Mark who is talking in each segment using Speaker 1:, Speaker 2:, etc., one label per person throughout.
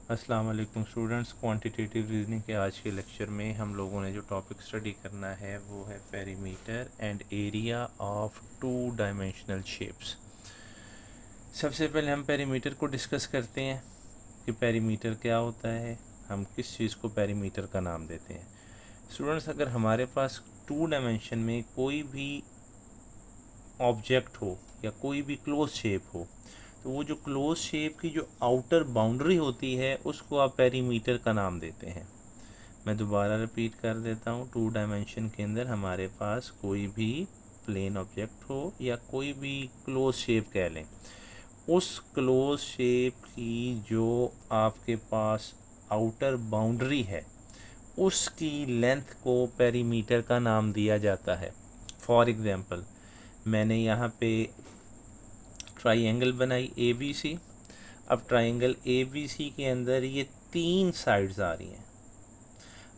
Speaker 1: अस्सलाम वालेकुम students. Quantitative reasoning के आज के लेक्चर में हम लोगों ने जो टॉपिक स्टडी करना है वो है perimeter and area of two dimensional shapes. सबसे पहले हम पेरीमीटर को डिस्कस करते हैं कि पेरीमीटर क्या होता है, हम किस चीज़ को पेरीमीटर का नाम देते हैं। स्टूडेंट्स, अगर हमारे पास टू डायमेंशन में कोई भी ऑब्जेक्ट हो या कोई भी क्लोज शेप हो, तो वो जो क्लोज शेप की जो आउटर बाउंड्री होती है उसको आप पेरीमीटर का नाम देते हैं। मैं दोबारा रिपीट कर देता हूँ। टू डायमेंशन के अंदर हमारे पास कोई भी प्लेन ऑब्जेक्ट हो या कोई भी क्लोज शेप कह लें, उस क्लोज शेप की जो आपके पास आउटर बाउंड्री है उसकी लेंथ को पेरीमीटर का नाम दिया जाता है। फॉर एग्ज़ाम्पल, मैंने यहाँ पे ट्राइंगल बनाई ABC। अब ट्राइंगल ABC के अंदर ये 3 साइड्स आ रही हैं।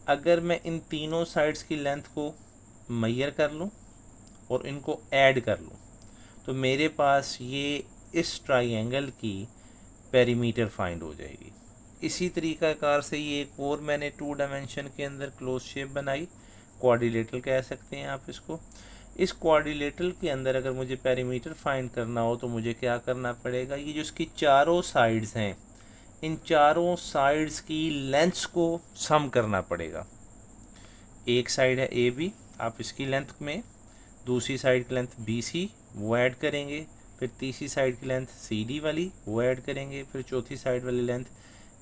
Speaker 1: अगर मैं इन तीनों साइड्स की लेंथ को मेजर कर लूँ और इनको ऐड कर लूँ तो मेरे पास ये इस ट्राइंगल की पेरीमीटर फाइंड हो जाएगी। इसी तरीक़ाकार से ये एक और मैंने टू डायमेंशन के अंदर क्लोज शेप बनाई, क्वाड्रिलेटरल कह सकते हैं आप इसको। इस क्वाड्रिलेटरल के अंदर अगर मुझे पेरीमीटर फाइंड करना हो तो मुझे क्या करना पड़ेगा, ये जो इसकी चारों साइड्स हैं इन चारों साइड्स की लेंथ्स को सम करना पड़ेगा। एक साइड है AB, आप इसकी लेंथ में दूसरी साइड की लेंथ BC वो ऐड करेंगे, फिर तीसरी साइड की लेंथ CD वाली वो ऐड करेंगे, फिर चौथी साइड वाली लेंथ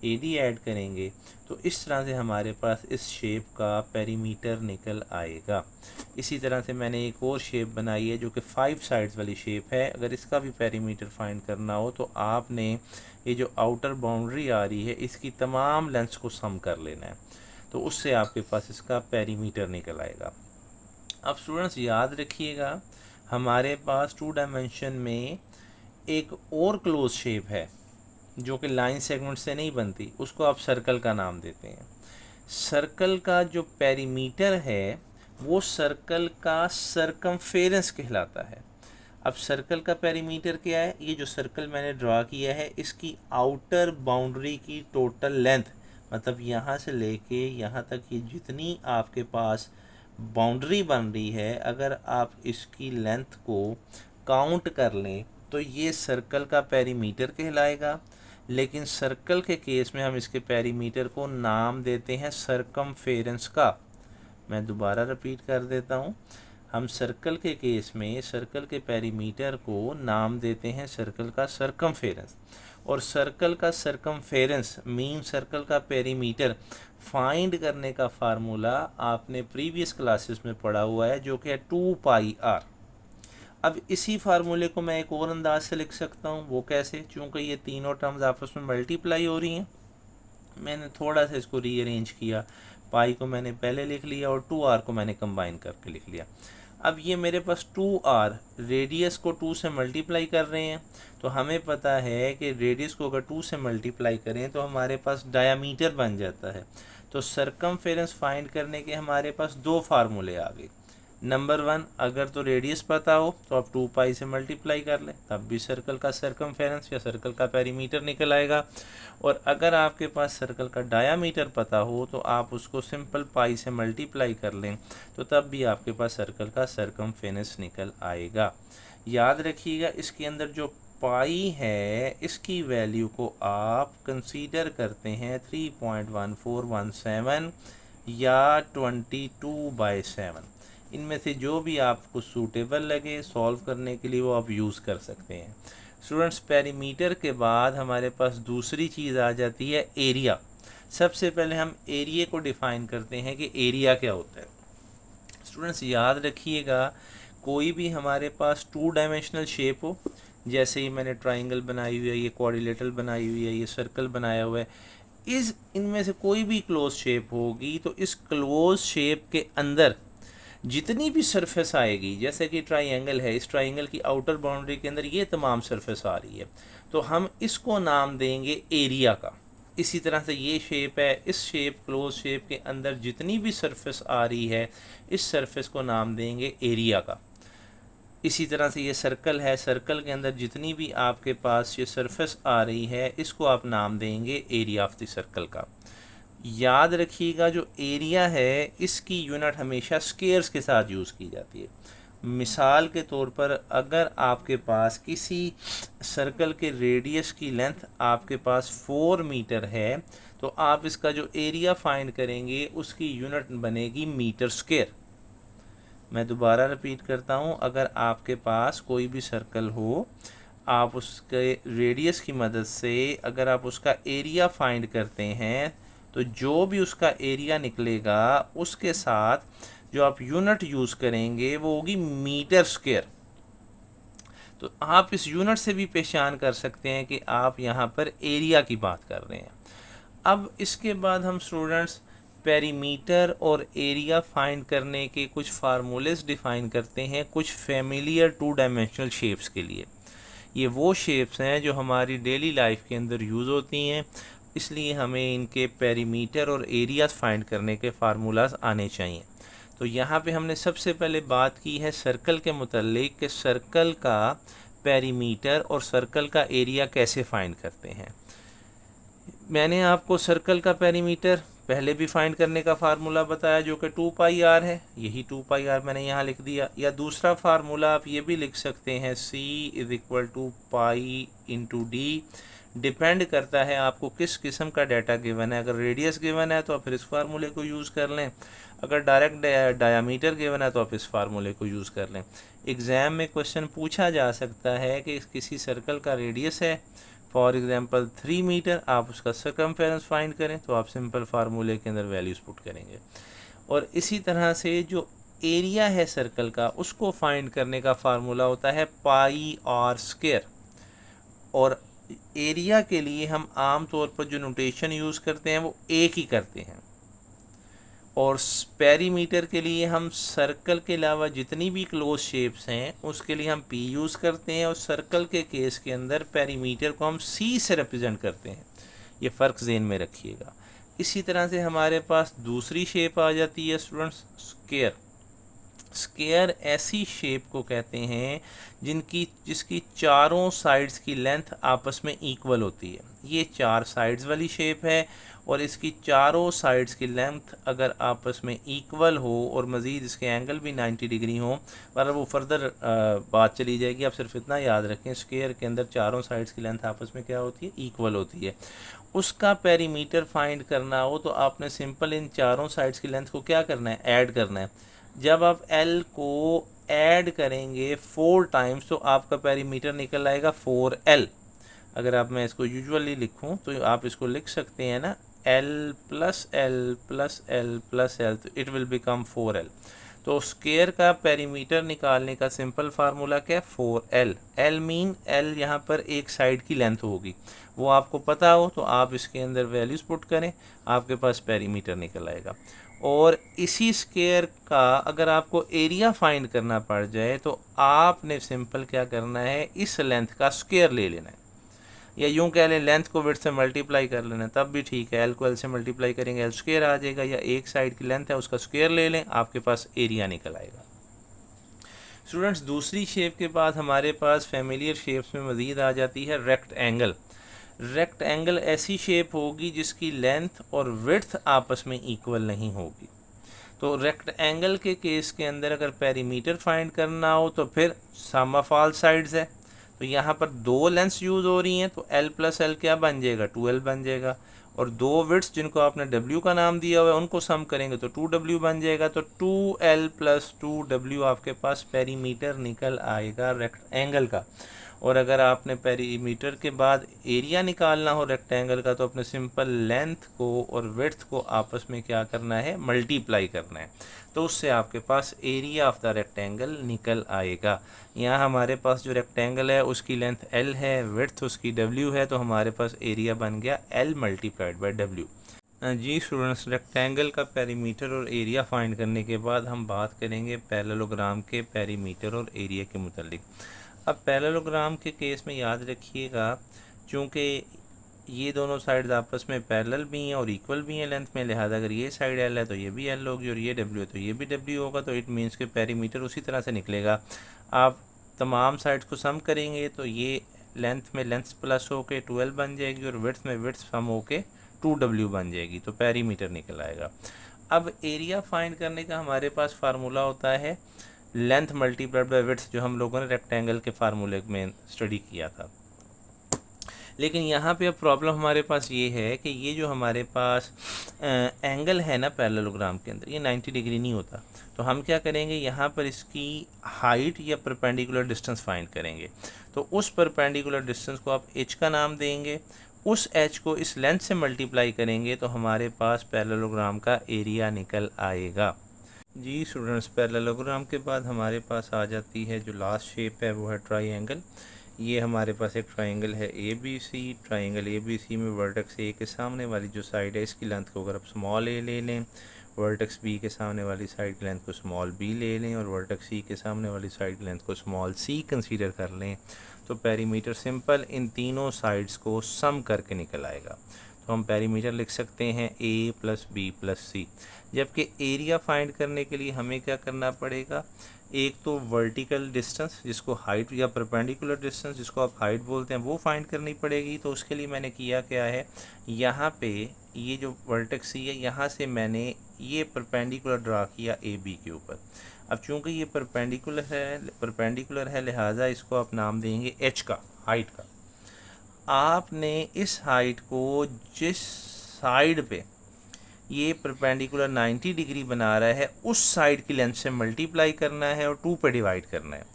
Speaker 1: AD ऐड करेंगे। तो इस तरह से हमारे पास इस शेप का पेरीमीटर निकल आएगा। इसी तरह से मैंने एक और शेप बनाई है जो कि 5 साइड्स वाली शेप है। अगर इसका भी पेरीमीटर फाइंड करना हो तो आपने ये जो आउटर बाउंड्री आ रही है इसकी तमाम लेंथ्स को सम कर लेना है, तो उससे आपके पास इसका पेरीमीटर निकल आएगा। अब स्टूडेंट्स याद रखिएगा, हमारे पास टू डायमेंशन में एक और क्लोज शेप है जो कि लाइन सेगमेंट से नहीं बनती, उसको आप सर्कल का नाम देते हैं। सर्कल का जो पेरीमीटर है वो सर्कल का सरकमफेरेंस कहलाता है। अब सर्कल का पेरीमीटर क्या है, ये जो सर्कल मैंने ड्रा किया है इसकी आउटर बाउंड्री की टोटल लेंथ, मतलब यहाँ से लेके यहाँ तक ये जितनी आपके पास बाउंड्री बन रही है, अगर आप इसकी लेंथ को काउंट कर लें तो ये सर्कल का पेरीमीटर कहलाएगा। लेकिन सर्कल के केस में हम इसके पेरीमीटर को नाम देते हैं सरकमफेरेंस का। मैं दोबारा रिपीट कर देता हूँ, हम सर्कल के केस में सर्कल के पेरीमीटर को नाम देते हैं सर्कल का सरकमफेरेंस, और सर्कल का सरकमफेरेंस मीन सर्कल का पेरीमीटर फाइंड करने का फार्मूला आपने प्रीवियस क्लासेस में पढ़ा हुआ है जो कि है 2πr। अब इसी फार्मूले को मैं एक और अंदाज से लिख सकता हूँ। वो कैसे, चूँकि ये तीनों टर्म्स आपस में मल्टीप्लाई हो रही हैं, मैंने थोड़ा सा इसको रीअरेंज किया। पाई को मैंने पहले लिख लिया और 2r को मैंने कंबाइन करके लिख लिया। अब ये मेरे पास 2r रेडियस को 2 से मल्टीप्लाई कर रहे हैं, तो हमें पता है कि रेडियस को अगर 2 से मल्टीप्लाई करें तो हमारे पास डायामीटर बन जाता है। तो सरकमफेरेंस फाइंड करने के हमारे पास दो फार्मूले आ गए। नंबर 1, अगर तो रेडियस पता हो तो आप 2π से मल्टीप्लाई कर लें, तब भी सर्कल का सरकमफेरेंस या सर्कल का पेरीमीटर निकल आएगा। और अगर आपके पास सर्कल का डायामीटर पता हो तो आप उसको सिंपल पाई से मल्टीप्लाई कर लें, तो तब भी आपके पास सर्कल का सरकमफेरेंस निकल आएगा। याद रखिएगा, इसके अंदर जो पाई है इसकी वैल्यू को आप कंसीडर करते हैं 3.1417 या 22/7। इनमें से जो भी आपको सूटेबल लगे सॉल्व करने के लिए वो आप यूज़ कर सकते हैं। स्टूडेंट्स, पेरीमीटर के बाद हमारे पास दूसरी चीज़ आ जाती है एरिया। सबसे पहले हम एरिया को डिफ़ाइन करते हैं कि एरिया क्या होता है। स्टूडेंट्स याद रखिएगा, कोई भी हमारे पास टू डायमेंशनल शेप हो, जैसे ही मैंने ट्राइंगल बनाई हुई है, ये क्वाड्रिलेटरल बनाई हुई है, ये सर्कल बनाया हुआ है, इनमें से कोई भी क्लोज शेप होगी तो इस क्लोज शेप के अंदर जितनी भी सरफेस आएगी, जैसे कि ट्राइंगल है, इस ट्राइंगल की आउटर बाउंड्री के अंदर ये तमाम सरफेस आ रही है, तो हम इसको नाम देंगे एरिया का। इसी तरह से ये शेप है, इस शेप क्लोज शेप के अंदर जितनी भी सरफेस आ रही है इस सरफेस को नाम देंगे एरिया का। इसी तरह से ये सर्कल है, सर्कल के अंदर जितनी भी आपके पास ये सरफेस आ रही है इसको आप नाम देंगे एरिया ऑफ द सर्कल का। याद रखिएगा जो एरिया है इसकी यूनिट हमेशा स्क्वेयर्स के साथ यूज़ की जाती है। मिसाल के तौर पर अगर आपके पास किसी सर्कल के रेडियस की लेंथ आपके पास 4 मीटर है तो आप इसका जो एरिया फाइंड करेंगे उसकी यूनिट बनेगी मीटर स्क्वेयर। मैं दोबारा रिपीट करता हूँ, अगर आपके पास कोई भी सर्कल हो, आप उसके रेडियस की मदद से अगर आप उसका एरिया फाइंड करते हैं तो जो भी उसका एरिया निकलेगा उसके साथ जो आप यूनिट यूज़ करेंगे वो होगी मीटर स्क्वेयर। तो आप इस यूनिट से भी पहचान कर सकते हैं कि आप यहाँ पर एरिया की बात कर रहे हैं। अब इसके बाद हम स्टूडेंट्स पेरीमीटर और एरिया फाइंड करने के कुछ फार्मूलेस डिफ़ाइन करते हैं कुछ फेमिलियर 2 डायमेंशनल शेप्स के लिए। ये वो शेप्स हैं जो हमारी डेली लाइफ के अंदर यूज़ होती हैं, इसलिए हमें इनके पेरीमीटर और एरियाज फाइंड करने के फार्मूलाज आने चाहिए। तो यहाँ पे हमने सबसे पहले बात की है सर्कल के मुतालिक कि सर्कल का पेरीमीटर और सर्कल का एरिया कैसे फाइंड करते हैं। मैंने आपको सर्कल का पेरीमीटर पहले भी फाइंड करने का फार्मूला बताया जो कि 2 पाई आर है, यही 2 पाई आर मैंने यहाँ लिख दिया। या दूसरा फार्मूला आप ये भी लिख सकते हैं C = pi into D. Depend करता है आपको किस किस्म का डाटा गिवन है। अगर रेडियस गिवन है तो आप फिर इस फार्मूले को यूज़ कर लें, अगर डायरेक्ट डायामीटर गिवन है तो आप इस फार्मूले को यूज़ कर लें। एग्ज़ाम में क्वेश्चन पूछा जा सकता है कि किसी सर्कल का रेडियस है फॉर एग्जांपल 3 मीटर, आप उसका सर्कमफेरेंस फाइंड करें तो आप सिंपल फार्मूले के अंदर वैल्यूज़ पुट करेंगे। और इसी तरह से जो एरिया है सर्कल का उसको फाइंड करने का फार्मूला होता है पाई आर स्क्वायर। और एरिया के लिए हम आम तौर पर जो नोटेशन यूज़ करते हैं वो एक ही करते हैं। और पेरीमीटर के लिए हम सर्कल के अलावा जितनी भी क्लोज शेप्स हैं उसके लिए हम पी यूज़ करते हैं, और सर्कल के केस के अंदर पेरीमीटर को हम सी से रिप्रेजेंट करते हैं। ये फ़र्क ज़हन में रखिएगा। इसी तरह से हमारे पास दूसरी शेप आ जाती है स्टूडेंट्स स्क्वायर। स्क्वायर ऐसी शेप को कहते हैं जिसकी चारों साइड्स की लेंथ आपस में इक्वल होती है। ये 4 साइड्स वाली शेप है और इसकी चारों साइड्स की लेंथ अगर आपस में इक्वल हो और मज़ीद इसके एंगल भी 90 डिग्री हो, पर वो फर्दर बात चली जाएगी। आप सिर्फ इतना याद रखें स्क्वायर के अंदर चारों साइड्स की लेंथ आपस में क्या होती है, इक्वल होती है। उसका पेरीमीटर फाइंड करना हो तो आपने सिंपल इन चारों साइड्स की लेंथ को क्या करना है, ऐड करना है। जब आप L को ऐड करेंगे 4 टाइम्स तो आपका पेरीमीटर निकल आएगा 4L। अगर आप मैं इसको यूजुअली लिखूं तो आप इसको लिख सकते हैं ना, L + L + L + L, तो इट विल बिकम 4L। तो स्क्वायर का पेरीमीटर निकालने का सिंपल फार्मूला क्या है, 4L। L मीन L यहाँ पर एक साइड की लेंथ होगी, वो आपको पता हो तो आप इसके अंदर वैल्यूज़ पुट करें, आपके पास पेरीमीटर निकल आएगा। और इसी स्क्वायर का अगर आपको एरिया फाइंड करना पड़ जाए तो आपने सिंपल क्या करना है, इस लेंथ का स्क्वायर ले लेना है, या यूँ कह लें लेंथ को विड्थ से मल्टीप्लाई कर लेना है, तब भी ठीक है। L को L से मल्टीप्लाई करेंगे L स्क्वायर आ जाएगा, या एक साइड की लेंथ है उसका स्क्वायर ले लें, आपके पास एरिया निकल आएगा। स्टूडेंट्स दूसरी शेप के बाद हमारे पास फेमिलियर शेप्स में मज़ीद आ जाती है रेक्टेंगल। रेक्टेंगल ऐसी शेप होगी जिसकी लेंथ और विड्थ आपस में इक्वल नहीं होगी। तो रेक्टेंगल के केस के अंदर अगर पेरीमीटर फाइंड करना हो तो फिर सम ऑफ ऑल साइड्स है। तो यहाँ पर 2 लेंथ्स यूज़ हो रही हैं तो L + L क्या बन जाएगा, 2L बन जाएगा। और 2 विड्थ्स जिनको आपने W का नाम दिया हुआ है उनको सम करेंगे तो 2W बन जाएगा। तो 2L + 2W आपके पास पेरीमीटर निकल आएगा रेक्टेंगल का। और अगर आपने पेरीमीटर के बाद एरिया निकालना हो रेक्टेंगल का तो अपने सिंपल लेंथ को और विड्थ को आपस में क्या करना है, मल्टीप्लाई करना है, तो उससे आपके पास एरिया ऑफ द रेक्टेंगल निकल आएगा। यहाँ हमारे पास जो रेक्टेंगल है उसकी लेंथ L है, विड्थ उसकी W है, तो हमारे पास एरिया बन गया L × W। जी स्टूडेंट्स, रेक्टेंगल का पेरीमीटर और एरिया फाइंड करने के बाद हम बात करेंगे पैरेललोग्राम के पेरीमीटर और एरिया के मुतालिक। अब पैरेललोग्राम के केस में याद रखिएगा, चूँकि ये दोनों साइड्स आपस में पैरेलल भी हैं और इक्वल भी हैं लेंथ में, लिहाजा अगर ये साइड L है तो ये भी L होगी और ये W है तो ये भी W होगा, तो इट मीन्स के पेरीमीटर उसी तरह से निकलेगा। आप तमाम साइड्स को सम करेंगे तो ये लेंथ में लेंथ प्लस होके 12 बन जाएगी और विड्थ में विड्थ सम होके 2W बन जाएगी, तो पेरीमीटर निकल आएगा। अब एरिया फाइंड करने का हमारे पास फार्मूला होता है लेंथ मल्टीप्लाइड बाय विड्थ, जो हम लोगों ने रेक्टेंगल के फार्मूले में स्टडी किया था। लेकिन यहाँ पे अब प्रॉब्लम हमारे पास ये है कि ये जो हमारे पास एंगल है ना पैरेललोग्राम के अंदर, ये 90 डिग्री नहीं होता। तो हम क्या करेंगे, यहाँ पर इसकी हाइट या परपेंडिकुलर डिस्टेंस फाइंड करेंगे। तो उस परपेंडिकुलर डिस्टेंस को आप एच का नाम देंगे, उस एच को इस लेंथ से मल्टीप्लाई करेंगे तो हमारे पास पैरेललोग्राम का एरिया निकल आएगा। जी स्टूडेंट्स, पैरेललोग्राम के बाद हमारे पास आ जाती है जो लास्ट शेप है, वो है ट्राइंगल। ये हमारे पास एक ट्राइंगल है ABC। ट्राइंगल ABC में वर्टेक्स ए के सामने वाली जो साइड है इसकी लेंथ को अगर आप स्मॉल ए ले लें, वर्टेक्स बी के सामने वाली साइड की लेंथ को स्मॉल बी ले लें और वर्टेक्स सी के सामने वाली साइड की लेंथ को स्मॉल सी कंसीडर कर लें, तो पेरीमीटर सिंपल इन तीनों साइड्स को सम करके निकल आएगा। तो हम पेरीमीटर लिख सकते हैं A + B + C। जबकि एरिया फाइंड करने के लिए हमें क्या करना पड़ेगा, एक तो वर्टिकल डिस्टेंस जिसको हाइट या परपेंडिकुलर डिस्टेंस जिसको आप हाइट बोलते हैं वो फाइंड करनी पड़ेगी। तो उसके लिए मैंने किया क्या है, यहाँ पे ये जो वर्टेक्स सी है यहाँ से मैंने ये परपेंडिकुलर ड्रा किया AB के ऊपर। अब चूंकि ये परपेंडिकुलर है लिहाजा इसको आप नाम देंगे H का, हाइट का। आपने इस हाइट को जिस साइड पे ये परपेंडिकुलर 90 डिग्री बना रहा है उस साइड की लेंथ से मल्टीप्लाई करना है और 2 पे डिवाइड करना है।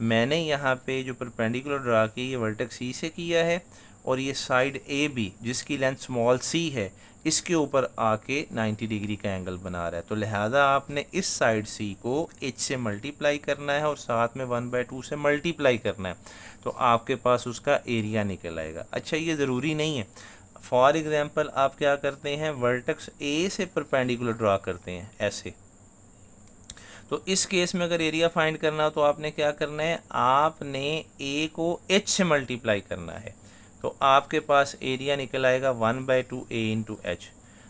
Speaker 1: मैंने यहाँ पे जो परपेंडिकुलर ड्रा की ये वर्टेक्स सी से किया है और ये साइड AB जिसकी लेंथ स्मॉल सी है इसके ऊपर आके 90 डिग्री का एंगल बना रहा है। तो लिहाजा आपने इस साइड C को H से मल्टीप्लाई करना है और साथ में 1/2 से मल्टीप्लाई करना है, तो आपके पास उसका एरिया निकल आएगा। अच्छा, ये ज़रूरी नहीं है। फॉर एग्जांपल आप क्या करते हैं, वर्टेक्स A से परपेंडिकुलर ड्रा करते हैं ऐसे, तो इस केस में अगर एरिया फाइंड करना हो तो आपने क्या करना है, आपने A को H से मल्टीप्लाई करना है, तो आपके पास एरिया निकल आएगा 1/2 A × H।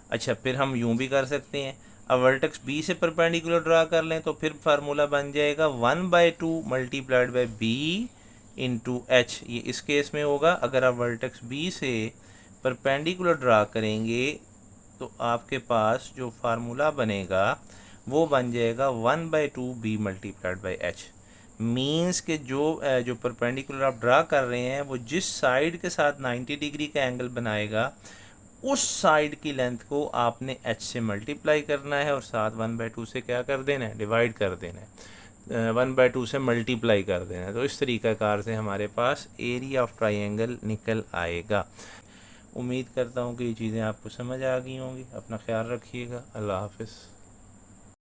Speaker 1: अच्छा, फिर हम यूँ भी कर सकते हैं, अब वर्टेक्स B से परपेंडिकुलर ड्रा कर लें तो फिर फार्मूला बन जाएगा 1/2 × B × H। ये इस केस में होगा। अगर आप वर्टेक्स B से परपेंडिकुलर ड्रा करेंगे तो आपके पास जो फार्मूला बनेगा वो बन जाएगा 1/2 B × H। मीन्स के जो परपेंडिकुलर आप ड्रा कर रहे हैं वो जिस साइड के साथ 90 डिग्री का एंगल बनाएगा उस साइड की लेंथ को आपने H से मल्टीप्लाई करना है और साथ 1/2 से क्या कर देना है, डिवाइड कर देना है, 1/2 से मल्टीप्लाई कर देना है। तो इस तरीक़ाकार से हमारे पास एरिया ऑफ ट्राइंगल निकल आएगा। उम्मीद करता हूँ कि ये चीज़ें आपको समझ आ गई होंगी। अपना ख्याल रखिएगा। अल्लाह हाफ़िज़।